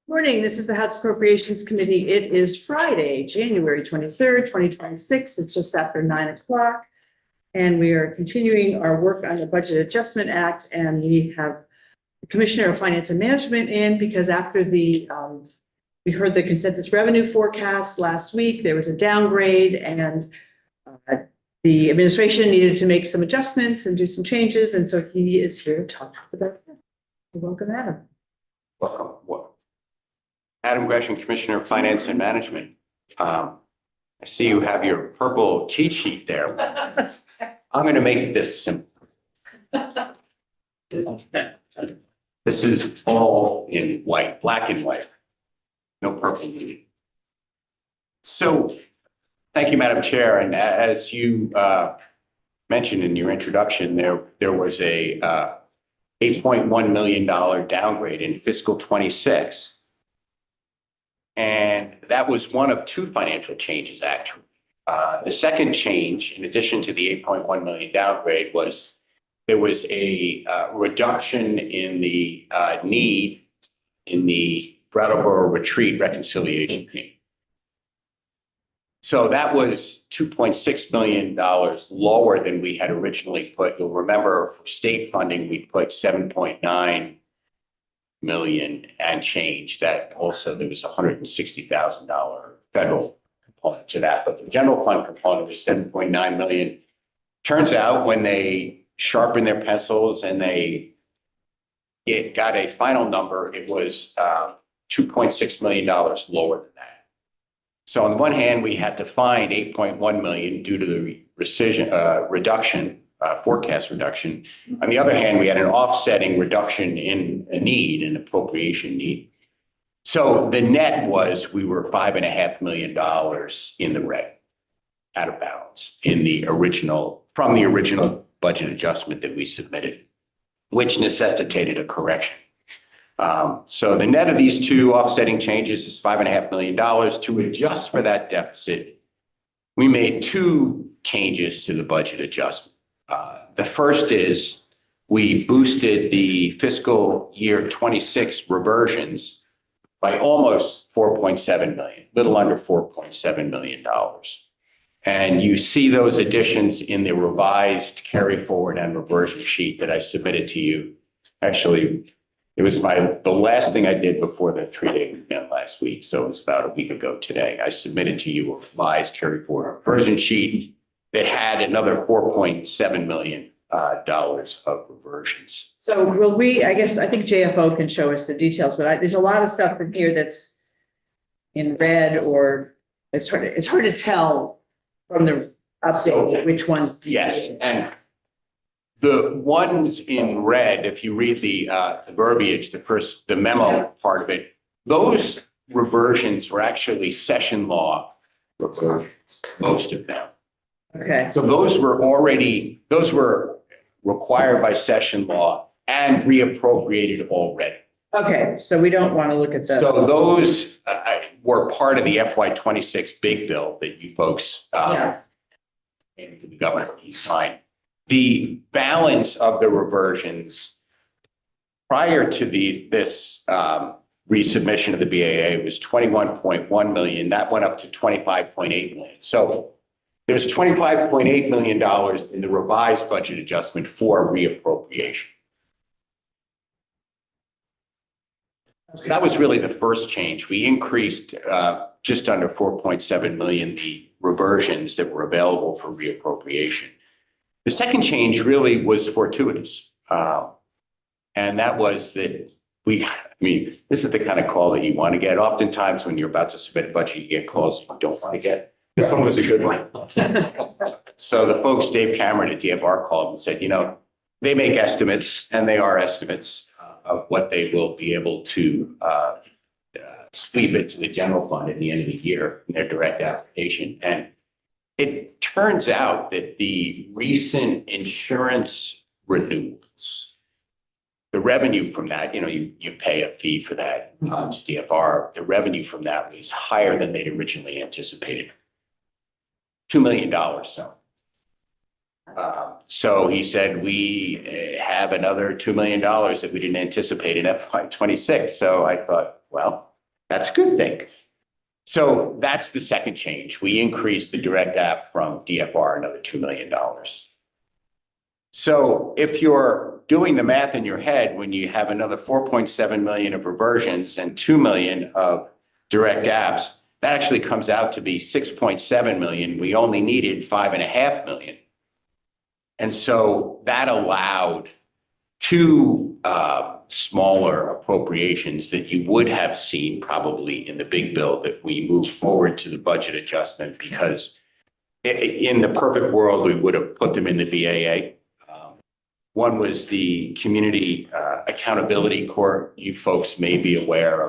Morning, this is the House Appropriations Committee. It is Friday, January 23rd, 2026. It's just after 9 o'clock. And we are continuing our work on the Budget Adjustment Act. And we have the Commissioner of Finance and Management in because after we heard the consensus revenue forecast last week, there was a downgrade and the administration needed to make some adjustments and do some changes. And so he is here to talk about that. Welcome, Adam. Welcome. Adam Gresham, Commissioner of Finance and Management. I see you have your purple cheat sheet there. I'm going to make this simple. This is all in white, black and white. No purple needed. So, thank you, Madam Chair. And as you mentioned in your introduction, there was a $8.1 million downgrade in fiscal 26. And that was one of two financial changes, actually. The second change, in addition to the $8.1 million downgrade, was there was a reduction in the need in the Brattleboro Retreat reconciliation payment. So that was $2.6 million lower than we had originally put. You'll remember for state funding, we put 7.9 million and change. That also there was $160,000 federal component to that, but the general fund component was 7.9 million. Turns out when they sharpened their pencils and it got a final number, it was $2.6 million lower than that. So on the one hand, we had to find 8.1 million due to the forecast reduction. On the other hand, we had an offsetting reduction in a need, an appropriation need. So the net was we were $5.5 million in the red, out of balance from the original budget adjustment that we submitted, which necessitated a correction. So the net of these two offsetting changes is $5.5 million. To adjust for that deficit, we made two changes to the budget adjustment. The first is we boosted the fiscal year 26 reversions by almost 4.7 million, little under $4.7 million. And you see those additions in the revised carry forward and reversion sheet that I submitted to you. Actually, it was the last thing I did before the 3-day weekend last week. So it was about a week ago today. I submitted to you a revised carry forward reversion sheet that had another $4.7 million of reversions. So will I think JFO can show us the details, but there's a lot of stuff in here that's in red, or it's hard to tell from the update which ones. Yes, and the ones in red, if you read the verbiage, the memo part of it, those reversions were actually session law reversions, most of them. Okay. So those were required by session law and reappropriated already. Okay, so we don't want to look at those. So those were part of the FY26 big bill that you folks and the governor signed. The balance of the reversions prior to this resubmission of the BAA was 21.1 million. That went up to 25.8 million. So there's $25.8 million in the revised budget adjustment for reappropriation. So that was really the first change. We increased just under 4.7 million the reversions that were available for reappropriation. The second change really was fortuitous. And that was that this is the kind of call that you want to get. Oftentimes when you're about to submit a budget, you get calls you don't want to get. This one was a good one. So the folks, Dave Cameron at DFR called and said, they make estimates, and they are estimates of what they will be able to sweep it to the general fund at the end of the year in their direct application. And it turns out that the recent insurance renewals, the revenue from that, you pay a fee for that to DFR. The revenue from that was higher than they'd originally anticipated. $2 million. So he said, we have another $2 million that we didn't anticipate in FY26. So I thought, well, That's a good thing. So that's the second change. We increased the direct app from DFR another $2 million. So if you're doing the math in your head, when you have another 4.7 million of reversions and 2 million of direct apps, that actually comes out to be 6.7 million. We only needed 5.5 million. And so that allowed two smaller appropriations that you would have seen probably in the big bill that we moved forward to the budget adjustment, because in the perfect world, we would have put them in the BAA. One was the Community Accountability Court. You folks may be aware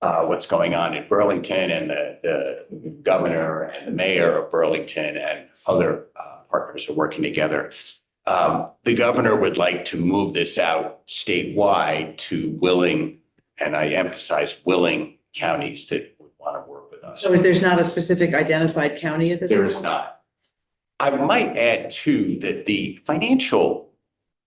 of what's going on in Burlington, and the governor and the mayor of Burlington and other partners are working together. The governor would like to move this out statewide to willing, and I emphasize willing, counties that would want to work with us. So if there's not a specific identified county at this point? There is not. I might add too that the financial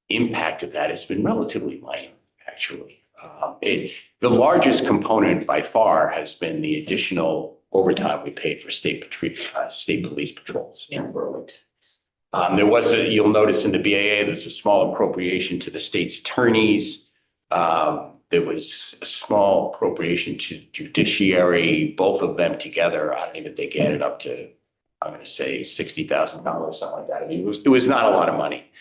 impact of that has been relatively minor, actually. The largest component by far has been the additional overtime we paid for state police patrols in Burlington. You'll notice in the BAA, there's a small appropriation to the state's attorneys. There was a small appropriation to judiciary. Both of them together, I think that they added up to, I'm going to say $60,000, something like that. I mean, it was not a lot of money.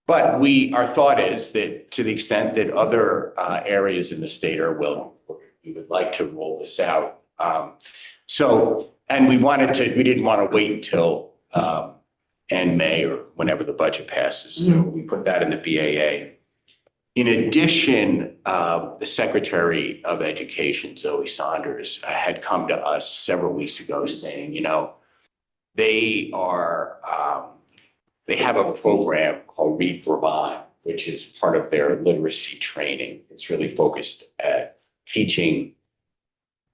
But our thought is that to the extent that other areas in the state are willing, we would like to roll this out. And we didn't want to wait until end May or whenever the budget passes. So we put that in the BAA. In addition, the Secretary of Education, Zoe Saunders, had come to us several weeks ago saying, they have a program called Read Vermont, which is part of their literacy training. It's really focused at teaching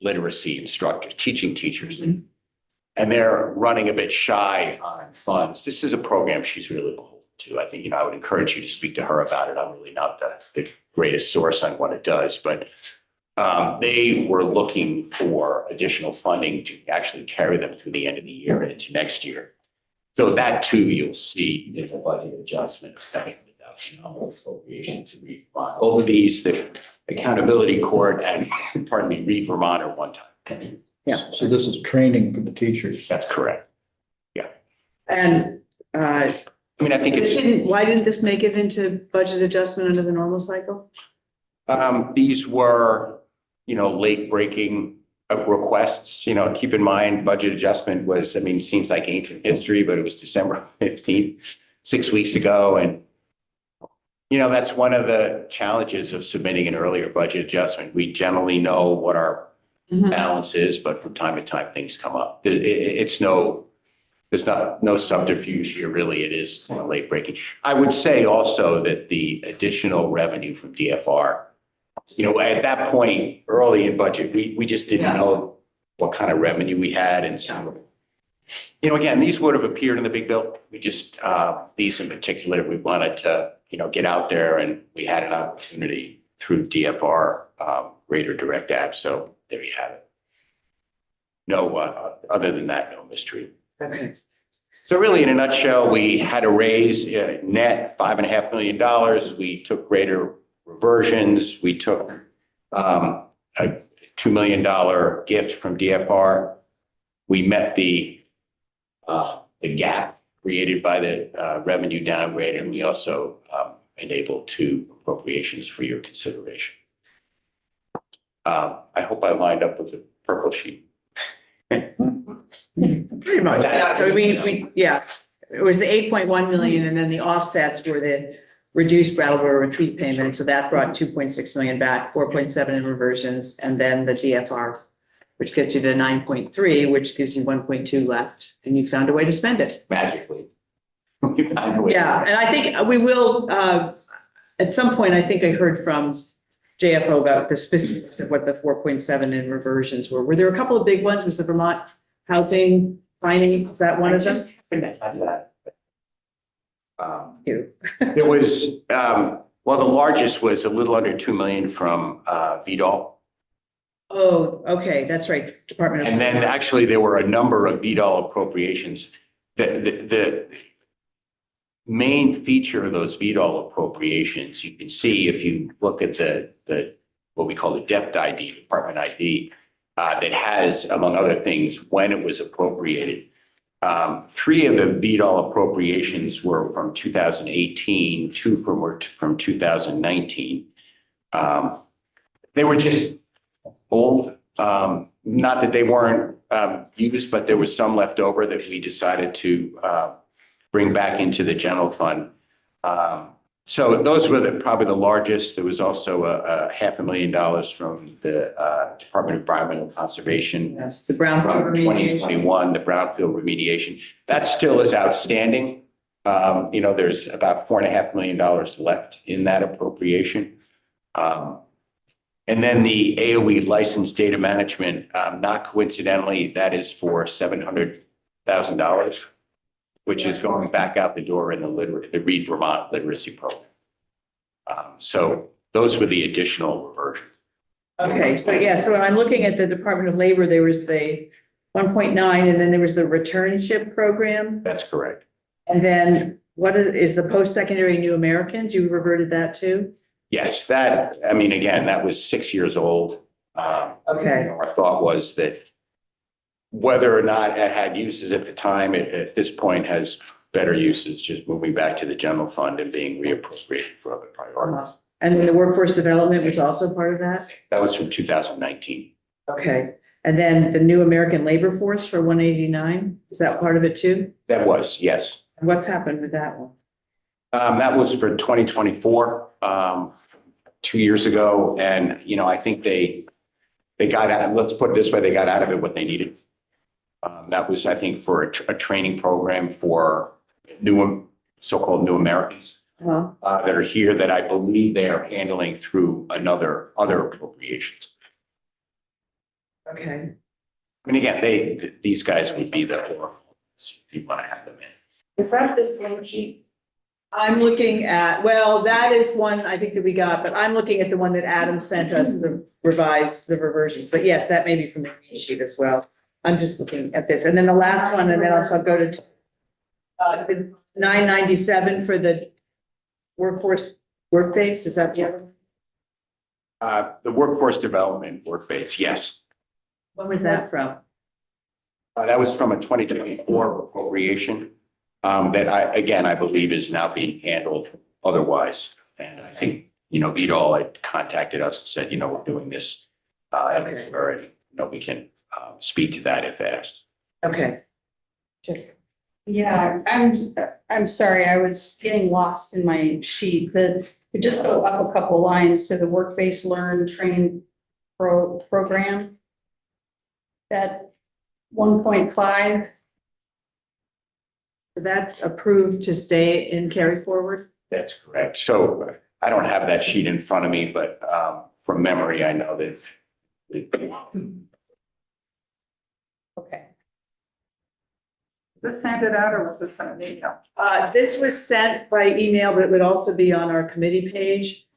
literacy instructors, teaching teachers. And they're running a bit shy on funds. This is a program she's really beholden to. I think, I would encourage you to speak to her about it. I'm really not the greatest source on what it does, but they were looking for additional funding to actually carry them through the end of the year and into next year. So that too, you'll see in the budget adjustment of $700,000 appropriation to Read Vermont. Both of these, the Accountability Court and, Read Vermont are one time. Yeah. So this is training for the teachers. That's correct. Yeah. And I think why didn't this make it into budget adjustment under the normal cycle? These were, late breaking requests. Keep in mind, budget adjustment was, seems like ancient history, but it was December 15th, 6 weeks ago. And, that's one of the challenges of submitting an earlier budget adjustment. We generally know what our balance is, but from time to time, things come up. There's no subterfuge here, really. It is late breaking. I would say also that the additional revenue from DFR, at that point early in budget, we just didn't know what kind of revenue we had. And so, again, these would have appeared in the big bill. We just, these in particular, we wanted to, get out there, and we had an opportunity through DFR, greater direct app. So there you have it. No, other than that, no mystery. Okay. So really, in a nutshell, we had a raise net $5.5 million. We took greater reversions. We took a $2 million gift from DFR. We met the gap created by the revenue downgrade, and we also enabled two appropriations for your consideration. I hope I lined up with the purple sheet. Pretty much. Yeah. So it was the 8.1 million, and then the offsets were the reduced Brattleboro retreat payment. So that brought 2.6 million back, 4.7 in reversions, and then the DFR, which gets you to 9.3, which gives you 1.2 left, and you found a way to spend it. Magically. Yeah, and I think we will, at some point, I think I heard from JFO about the specifics of what the 4.7 in reversions were. Were there a couple of big ones? Was the Vermont housing finding, is that one of them? There was, the largest was a little under 2 million from VDOL. Oh, okay, that's right, Department of. And then actually there were a number of VDOL appropriations. The main feature of those VDOL appropriations, you can see if you look at what we call the DEP ID, Department ID, that has, among other things, when it was appropriated. Three of the VDOL appropriations were from 2018, two from 2019. They were just old. Not that they weren't used, but there was some left over that we decided to bring back into the general fund. So those were probably the largest. There was also a $500,000 from the Department of Environmental Conservation. Yes, the brownfield From remediation. 2021, the brownfield remediation. That still is outstanding. There's about $4.5 million left in that appropriation. And then the AOE licensed data management, not coincidentally, that is for $700,000, which is going back out the door in the Read Vermont literacy program. So those were the additional reversions. Okay, so yeah, so when I'm looking at the Department of Labor, there was the 1.9, and then there was the returnship program. That's correct. And then what is the post-secondary New Americans? You reverted that too? Yes, again, that was 6 years old. Okay. Our thought was that whether or not it had uses at the time, it at this point has better uses, just moving back to the general fund and being reappropriated for other priorities. And then the workforce development was also part of that? That was from 2019. Okay. And then the New American Labor Force for 189, is that part of it too? That was, yes. What's happened with that one? That was for 2024, 2 years ago. And, I think they got out, let's put it this way, they got out of it what they needed. That was, I think, for a training program for so-called new Americans that are here that I believe they are handling through other appropriations. Okay. Again, these guys would be the if you want to have them in. Is that this one sheet? I'm looking at, well, that is one I think that we got, but I'm looking at the one that Adam sent us, the reversions. But yes, that may be from the read sheet as well. I'm just looking at this. And then the last one, and then I'll go to the 997 for the workforce work-based. Is that the other one? The workforce development work-based, yes. When was that from? That was from a 2024 appropriation that I believe is now being handled otherwise. And I think, VDOL had contacted us and said, we're doing this. And we can speak to that if asked. Okay. Yeah, I'm sorry, I was getting lost in my sheet. We just go up a couple lines to the work-based learn train program. That 1.5. So that's approved to stay and carry forward? That's correct. So I don't have that sheet in front of me, but from memory, I know that. Okay. This handed out or was this sent an email? This was sent by email, but it would also be on our committee page.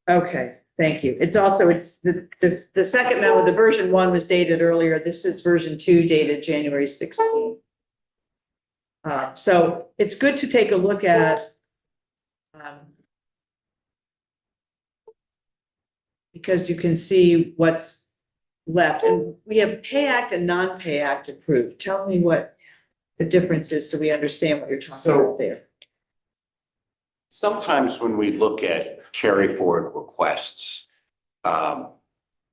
Okay, thank you. It's the second memo, the version 1 was dated earlier. This is version 2 dated January 16th. So it's good to take a look at because you can see what's left. And we have Pay Act and Non-Pay Act approved. Tell me what the difference is so we understand what you're talking about there. Sometimes when we look at carry forward requests,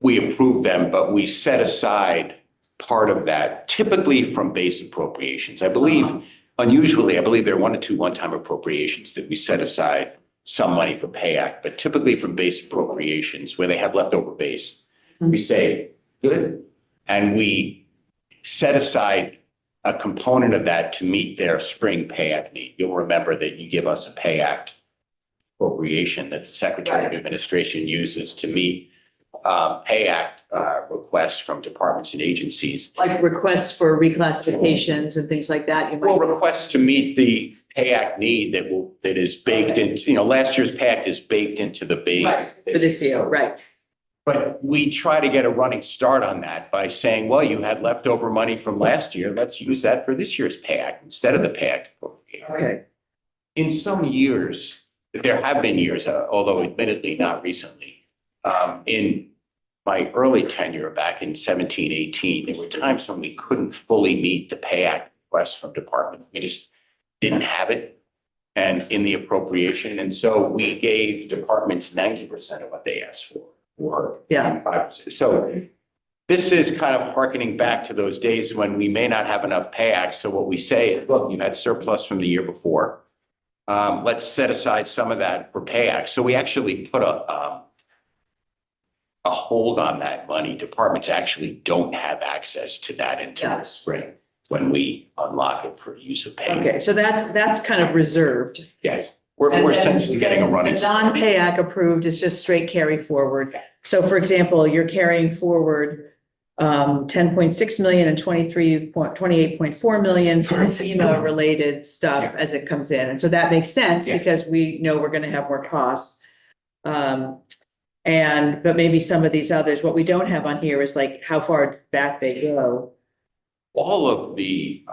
we approve them, but we set aside part of that, typically from base appropriations. I believe, unusually, I believe there are 1 or 2 one-time appropriations that we set aside some money for Pay Act, but typically from base appropriations where they have leftover base, we say, good. And we set aside a component of that to meet their spring Pay Act need. You'll remember that you give us a Pay Act appropriation that the Secretary of Administration uses to meet pay act requests from departments and agencies. Like requests for reclassifications and things like that, you Well, might. requests to meet the pay act need that is baked into, last year's pay act is baked into the base. Right, for this year, right. But we try to get a running start on that by saying, well, you had leftover money from last year. Let's use that for this year's pay act instead of the pay act appropriation. Okay, In some years, there have been years, although admittedly not recently, in my early tenure back in 17, 18, there were times when we couldn't fully meet the pay act requests from department. We just didn't have it and in the appropriation. And so we gave departments 90% of what they asked for. Or Yeah. 5%. So this is kind of hearkening back to those days when we may not have enough pay acts. So what we say is, look, you had surplus from the year before. Let's set aside some of that for pay acts. So we actually put a hold on that money. Departments actually don't have access to that until Yeah. the spring when we unlock it for use of pay. okay, so that's kind of reserved. Yes, And we're then essentially getting a running. The non-pay act approved is just straight carry forward. So for example, you're carrying forward 10.6 million and 28.4 million for FEMA related stuff Yeah. as it comes in. And so that makes sense Yes. because we know we're going to have more costs. But maybe some of these others, what we don't have on here is like how far back they go. All of the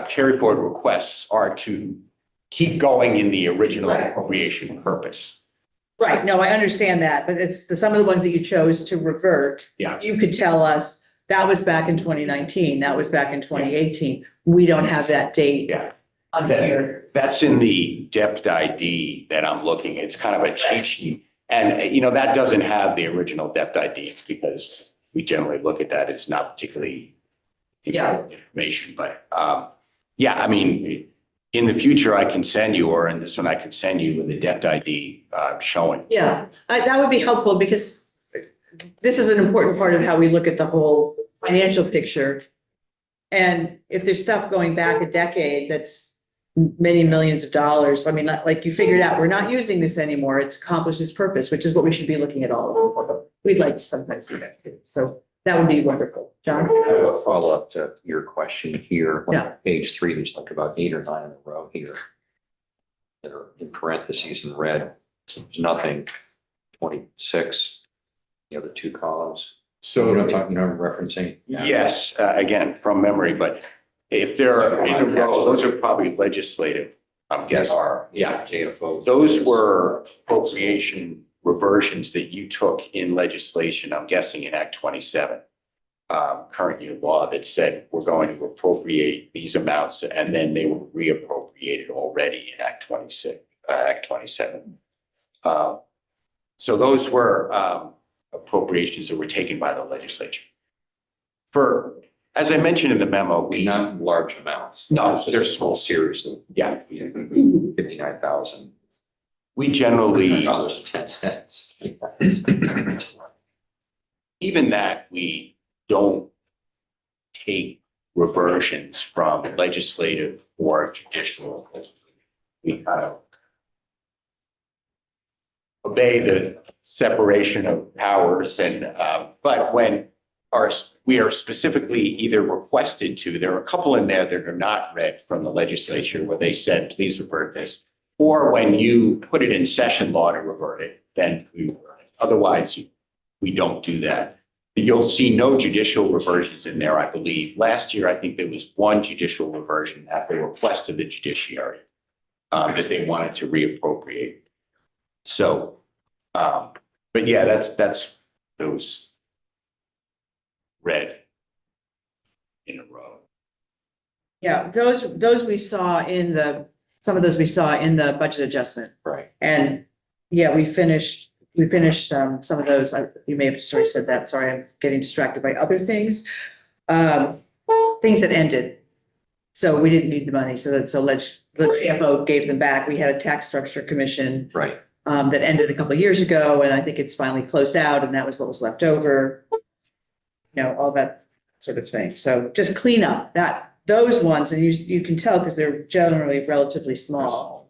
carry forward requests are to keep going in the original Right. appropriation purpose. Right, no, I understand that, but some of the ones that you chose to revert. Yeah. You could tell us that was back in 2019, that was back in 2018. We don't have that date Yeah. on here. That's in the depth ID that I'm looking. It's kind of a cheat sheet. And, that doesn't have the original depth ID because we generally look at that as not particularly important information. But, yeah, I mean, in the future, I can send you, or in this one, I can send you with the depth ID showing. Yeah, that would be helpful because this is an important part of how we look at the whole financial picture. And if there's stuff going back a decade, that's many millions of dollars. I mean, like you figured out, we're not using this anymore. It's accomplished its purpose, which is what we should be looking at all of. We'd like to sometimes see that too. So that would be wonderful. John? I have a follow-up to your question here. On Yeah. Page 3, there's like about 8 or 9 in a row here that are in parentheses in red. So there's nothing. 26, the other 2 columns. So, I'm referencing? yes, again, from memory, but if there are, in a row, those are probably legislative, I'm They guessing. are, Yeah. JFO. Those were appropriation reversions that you took in legislation, I'm guessing in Act 27. Current year law that said we're going to appropriate these amounts and then they were reappropriated already in Act 26, Act 27. So those were appropriations that were taken by the legislature. As I mentioned in the memo, Not large amounts. No, It's just they're a small series of, yeah, 59,000. we generally. $10. Even that, we don't take reversions from legislative or judicial. We kind of obey the separation of powers but when we are specifically either requested to, there are a couple in there that are not read from the legislature where they said, please revert this. Or when you put it in session law to revert it, then we revert it. Otherwise, we don't do that. You'll see no judicial reversions in there, I believe. Last year, I think there was one judicial reversion at the request of the judiciary that they wanted to reappropriate. So, but yeah, that's those red in a row. Yeah, those we saw some of those we saw in the budget adjustment. Right. And yeah, we finished some of those. You may have just already said that. Sorry, I'm getting distracted by other things. Things that ended. So we didn't need the money. So the CFO gave them back. We had a tax structure commission. Right. That ended a couple of years ago, and I think it's finally closed out, and that was what was left over. All that sort of thing. So just clean up those ones, and you can tell because they're generally relatively small.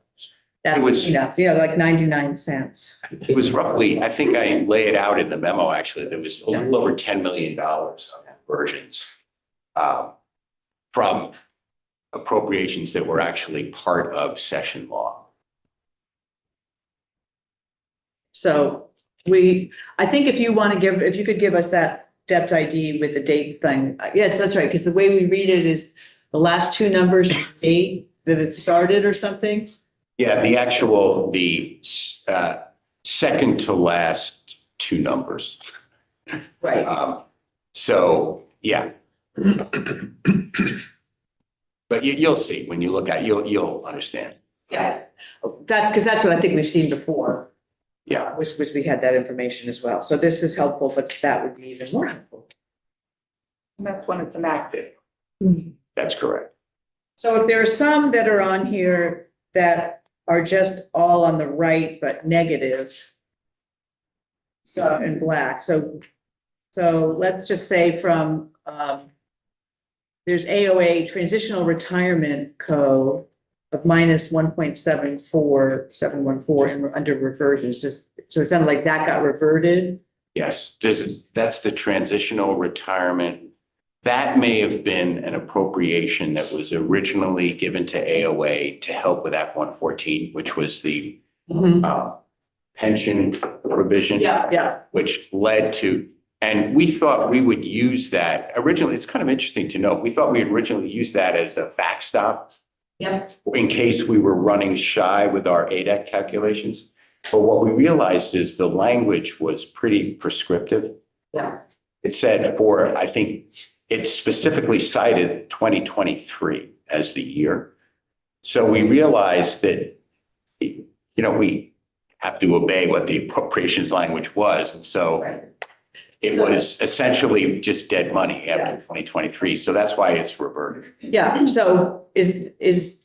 That's, was- like 99 cents. It was roughly, I think I lay it out in the memo, actually, there was a little over $10 million of conversions from appropriations that were actually part of session law. So I think if you could give us that depth ID with the date thing, yes, that's right, because the way we read it is the last two numbers, date that it started or something. Yeah, the second to last two numbers. Right. So, yeah. But you'll see, when you look at it, you'll understand. Yeah, that's what I think we've seen before. Yeah. Was we had that information as well. So this is helpful, but that would be even more helpful. And that's when it's enacted. That's correct. So if there are some that are on here that are just all on the right but negative, so in black, so let's just say from there's AOA transitional retirement code of minus 1.74714 and we're under reversions. So it sounded like that got reverted. Yes, that's the transitional retirement. That may have been an appropriation that was originally given to AOA to help with Act 114, which was the pension provision. Yeah. Which led to, and we thought we would use that originally. It's kind of interesting to note. We thought we originally used that as a backstop Yeah. in case we were running shy with our ADEC calculations. But what we realized is the language was pretty prescriptive. Yeah. It said I think it specifically cited 2023 as the year. So we realized that, we have to obey what the appropriations language was. And so it was essentially just dead money after 2023. So that's why it's reverted. Yeah, so is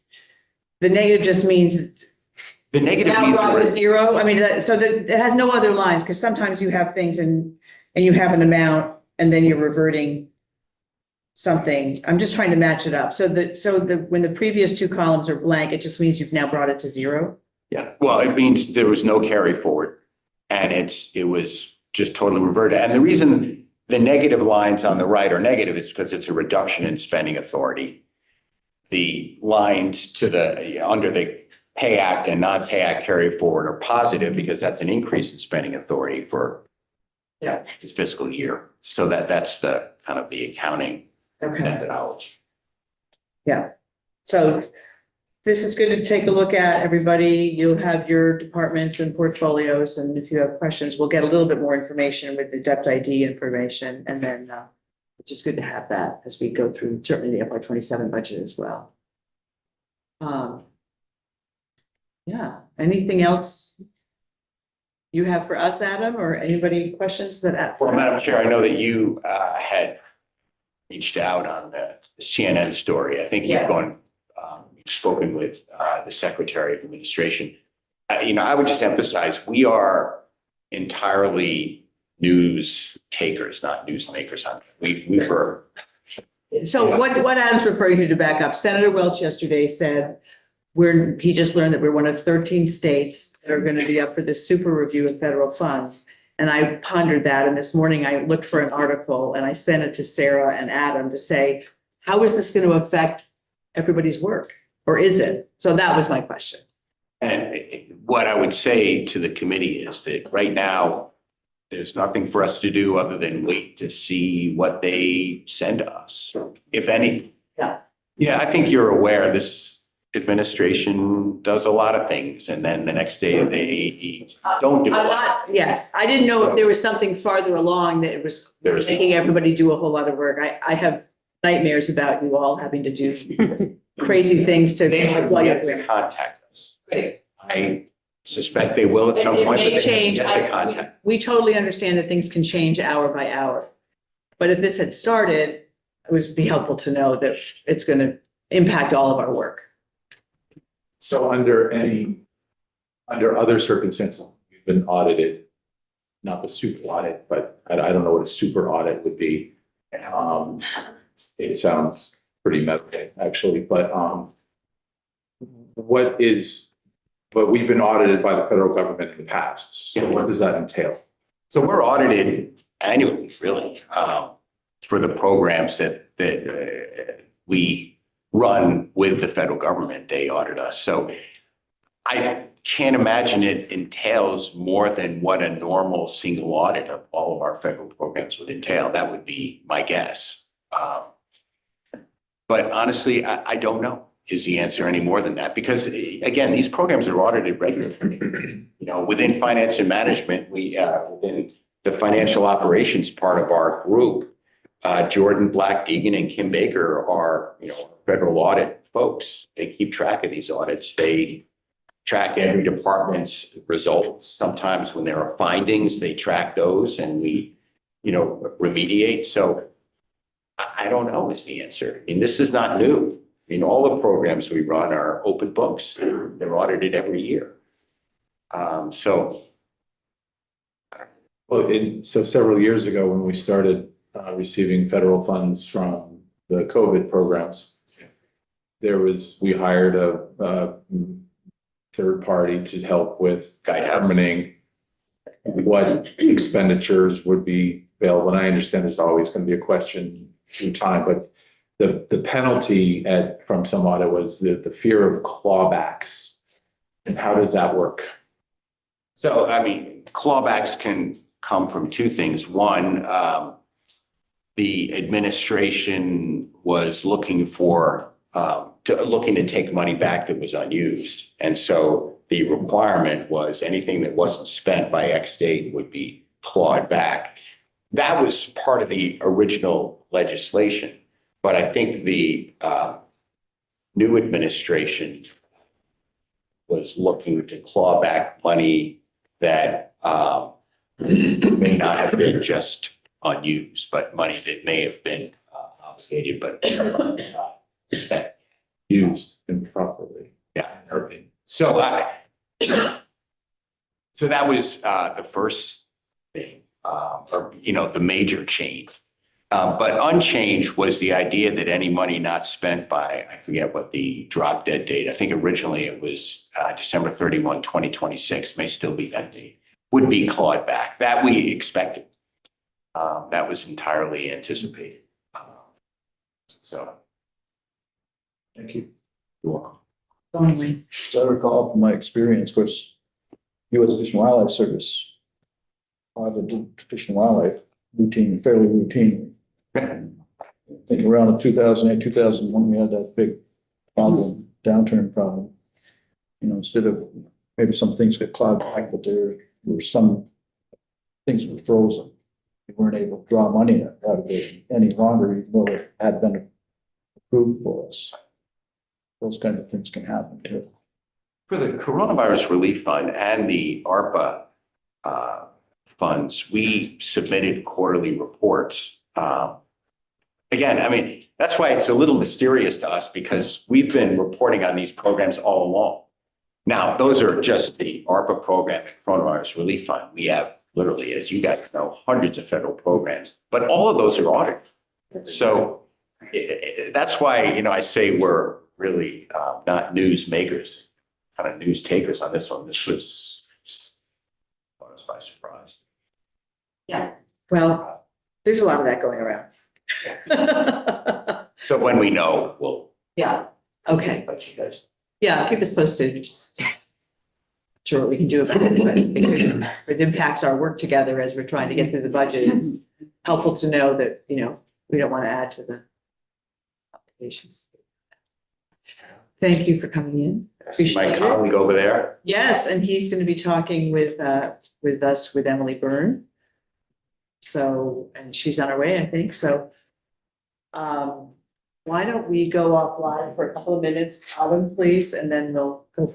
the negative just means The negative now means brought to zero? I mean, so that it has no other lines, because sometimes you have things and you have an amount and then you're reverting something. I'm just trying to match it up. So when the previous two columns are blank, it just means you've now brought it to zero? Yeah, well, it means there was no carry forward and it was just totally reverted. And the reason the negative lines on the right are negative is because it's a reduction in spending authority. The lines to under the Pay Act and non-Pay Act carry forward are positive because that's an increase in spending authority for this fiscal year. So that's the kind of the accounting methodology. Yeah, so this is good to take a look at, everybody. You'll have your departments and portfolios, and if you have questions, we'll get a little bit more information with the depth ID information, and then it's just good to have that as we go through certainly the FY27 budget as well. Yeah, anything else you have for us, Adam, or anybody questions that? Well, Madam Chair, I know that you had reached out on the CNN story. I think you've spoken with the Secretary of Administration. I would just emphasize we are entirely news takers, not newsmakers. So what Adam's referring to back up, Senator Welch yesterday said he just learned that we're one of 13 states that are going to be up for this super review of federal funds. And I pondered that. And this morning I looked for an article and I sent it to Sarah and Adam to say, how is this going to affect everybody's work? Or is it? So that was my question. And what I would say to the committee is that right now, there's nothing for us to do other than wait to see what they send us, if anything. Yeah, I think you're aware this administration does a lot of things and then the next day they don't do a lot. Yes, I didn't know if there was something farther along that it was making everybody do a whole lot of work. I have nightmares about you all having to do crazy things to. They have yet to contact us. I suspect they will at some point. It may but they change. haven't yet to contact. We totally understand that things can change hour by hour. But if this had started, it would be helpful to know that it's going to impact all of our work. So under other circumstances, you've been audited, not the super audit, but I don't know what a super audit would be. It sounds pretty medical, actually, but what is but we've been audited by the federal government in the past. So what does that entail? So we're audited annually, really, for the programs that we run with the federal government. They audit us. So I can't imagine it entails more than what a normal single audit of all of our federal programs would entail. That would be my guess. But honestly, I don't know is the answer any more than that, because again, these programs are audited regularly. You know, within finance and management, within the financial operations part of our group, Jordan Black Deegan and Kim Baker are, you know, federal audit folks. They keep track of these audits. They track every department's results. Sometimes when there are findings, they track those and we, you know, remediate. So I don't know is the answer. I mean, this is not new. I mean, all the programs we run are open books. They're audited every year. So Several years ago, when we started receiving federal funds from the COVID programs, we hired a third party to help with determining what expenditures would be available. And I understand there's always going to be a question through time, but the penalty from some audit was the fear of clawbacks. And how does that work? So, I mean, clawbacks can come from two things. One, the administration was looking to take money back that was unused. And so the requirement was anything that wasn't spent by X date would be clawed back. That was part of the original legislation. But I think the new administration was looking to claw back money that may not have been just unused, but money that may have been obligated, but spent. Used improperly. Yeah. So that was the first thing, or, you know, the major change. But unchanged was the idea that any money not spent by, I forget what the drop dead date, I think originally it was December 31, 2026, may still be that date, would be clawed back. That we expected. That was entirely anticipated. So. Thank you. You're welcome. Only. As I recall from my experience, of course, U.S. Fish and Wildlife Service audited Fish and Wildlife fairly routine. I think around 2008, 2001, we had that big downturn problem. You know, instead of maybe some things got clawed back, but there were some things were frozen. We weren't able to draw money out of it any longer, even though it had been approved for us. Those kind of things can happen too. For the coronavirus relief fund and the ARPA funds, we submitted quarterly reports. Again, I mean, that's why it's a little mysterious to us, because we've been reporting on these programs all along. Now, those are just the ARPA program, coronavirus relief fund. We have literally, as you guys know, hundreds of federal programs, but all of those are audited. So that's why, you know, I say we're really not news makers, kind of news takers on this one. This was caught us by surprise. Yeah, well, there's a lot of that going around. So when we know, we'll Yeah, okay. let you guys. Yeah, keep us posted. Just sure what we can do about it, but it impacts our work together as we're trying to get through the budget. It's helpful to know that, you know, we don't want to add to the obligations. Thank you for coming in. My colleague over there. Yes, and he's going to be talking with Emily Byrne. So, and she's on her way, I think. So, why don't we go offline for a couple of minutes, Alan, please, and then we'll go from there.